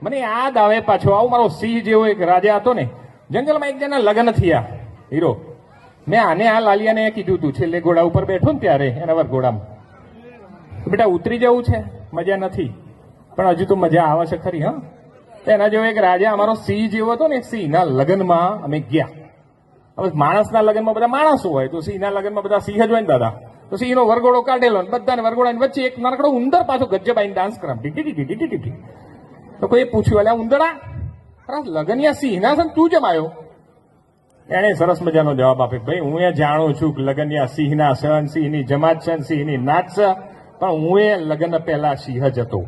મને યાદ આવે પાછો આવું મારો સિંહ જેવો એક રાજા હતો ને, જંગલમાં એક જણા લગ્ન થયા હીરો. મેં આને આ લાલિયાને કીધું તું છેલ્લે ઘોડા ઉપર બેઠો ને ત્યારે એના વરઘોડામાં, બેટા ઉતરી જવું છે, મજા નથી, પણ હજુ તો મજા આવે છે ખરી. હા, એના જેવો એક રાજા અમારો સિંહ જેવો હતો ને, સિંહના લગ્નમાં અમે ગયા. હવે માણસના લગ્નમાં બધા માણસો હોય, તો સિંહના લગ્નમાં બધા સિંહ જ હોય ને દાદા. તો સિંહનો વરઘોડો કાઢેલો ને બધાને વરઘોડાની વચ્ચે એક નાનકડો ઉંદર પાછો ગજ્જબાઈને ડાન્સ કરાવ. તો કોઈ પૂછ્યું, અલ્યા ઉંદરા, લગનિયા સિંહના છે તું જેમ આવ્યો? એને સરસ મજાનો જવાબ આપે, ભાઈ હું એ જાણું છું કે લગનિયા સિંહના સન, સિંહની જમાત છે, સિંહની નાચ છે, પણ હું એ લગ્ન પહેલા સિંહ જ હતો.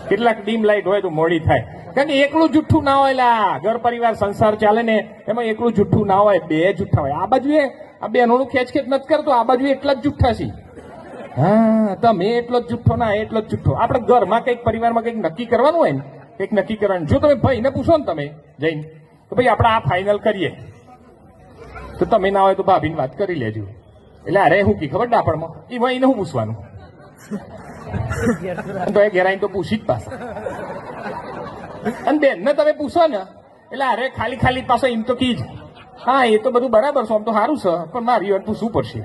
કેટલાક ડીમ લાઈટ હોય તો મોડી થાય, કારણ કે એકલું જુઠ્ઠું ના હોય. લા ઘર પરિવાર સંસાર ચાલે ને એમાં એકલું જુઠ્ઠું ના હોય, બે જુઠ્ઠા હોય. આ બાજુ આ બહેનોનું ખેંચ નથી કરતો, આ બાજુ એટલા જ જુઠ્ઠા છે. હા, તમે એટલો જ જુઠ્ઠો ના એટલો જ જુઠ્ઠો. આપણે ઘરમાં કંઈક પરિવારમાં કંઈક નક્કી કરવાનું હોય ને, કંઈક નક્કી કરવાનું. જો તમે ભાઈને પૂછો ને, તમે જઈને તો ભાઈ આપણે આ ફાઇનલ કરીએ, તો તમે ના હોય તો ભાભીને વાત કરી લેજો. એટલે અરે હું કી ખબર ડાપણમાં એ ભાઈને હું પૂછવાનું, તો એ ઘેરાઈને તો પૂછી જ પાછા. અને બેનને તમે પૂછો ને એટલે અરે ખાલી ખાલી પાછો એમ તો કીજ, હા એ તો બધું બરાબર છે, આમ તો સારું છે, પણ મારી વાત પૂછવું પડશે.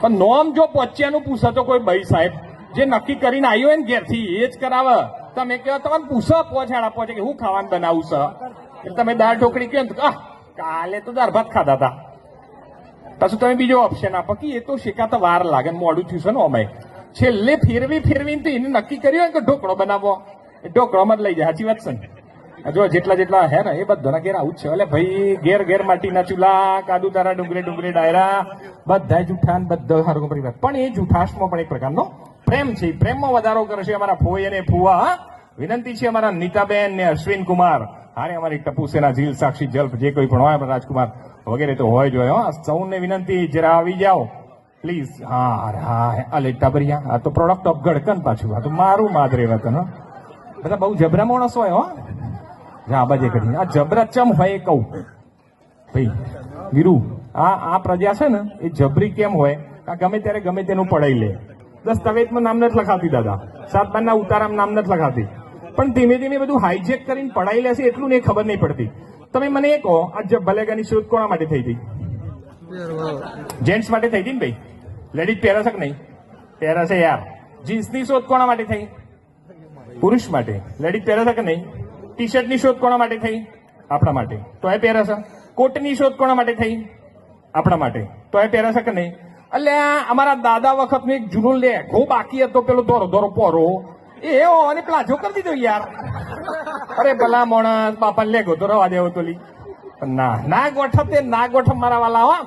પણ નોમ જો પહોંચ્યાનું પૂછે તો કોઈ ભાઈ સાહેબ જે નક્કી કરીને આવ્યો હોય ને ઘેરથી એ જ કરાવે. તમે કહો તમને પૂછો પહોંચાડા પહોંચે કે હું ખાવાનું બનાવું છે, એટલે તમે દાળ ઢોકળી કહો ને, કાલે તો દાળ ભાત ખાધા હતા. પાછું તમે બીજો ઓપ્શન આપો કે એ તો શેકાતા વાર લાગે, મોડું થયું છે ને અમે છેલ્લે ફેરવીને તો એને નક્કી કર્યું હોય કે ઢોકળો બનાવો, એ ઢોકળોમાં જ લઈ જાય. સાચી વાત છે ને? જો જેટલા હે ને એ બધાના ઘેર આવું જ છે. એટલે ભાઈ ઘેર ઘેર માટીના ચૂલા, કાદુ તારા ડુંગરે ડાયરા, બધા જૂઠા ને બધા સારો પરિવાર. પણ એ જૂઠાશમાં પણ એક પ્રકારનો પ્રેમ છે, પ્રેમમાં વધારો કરે છે અમારા ફોઈ અને ફુવા. વિનંતી છે અમારા નીતાબેન ને અશ્વિન કુમાર, હારે અમારી ટપુ સેના, ઝીલ, સાક્ષી, જલ્પ જે કોઈ પણ હોય, રાજકુમાર વગેરે તો હોય જોઈએ. સૌને વિનંતી જરા આવી જાઓ પ્લીઝ. હા લેટાબરિયા, આ તો પ્રોડક્ટ ઓફ ગડકન પાછું, આ તો મારું માદરે વતન. બધા બહુ જબરા માણસ હોય. હો આ બાજે કરીને આ જબરા ચમ હોય એ કહું ભાઈ વીરુ, આ પ્રજા છે ને એ જબરી કેમ હોય? ગમે ત્યારે ગમે તેનું પડાઈ લે. દસ્તાવેજમાં નામ નથી લખાવતી દાદા, 7 બારના ઉતારામાં નામ નથી લખાવતી, પણ ધીમે ધીમે બધું હાઈજેક કરીને પડાઈ લેશે એટલું ને ખબર નહીં પડતી. તમે મને એ કહો, આ ભલેગાની શોધ કોના માટે થઈ હતી? જેન્ટ્સ માટે થઈ હતી ને ભાઈ? લેડીઝ પહેરે છે કે નહીં? પહેરે છે યાર. જીન્સની શોધ કોના માટે થઈ? પુરુષ માટે. લેડીઝ પહેરે છે કે નહીં? ટી શર્ટની શોધ કોના માટે થઈ? આપણા માટે. તો એ પહેરે છે. કોટની શોધ કોના માટે થઈ? આપણા માટે. તો એ પહેરે છે કે નહીં? એટલે અમારા દાદા વખતનું એક જૂનું લેઘો બાકી હતો, પેલો દોરો પોરો, એ અને પ્લાઝો કરી દીધો યાર. અરે ભલા મોણસ, બાપા લેઘો તો રવા દેવો તો લી. ના ગોઠવ મારા વાલા.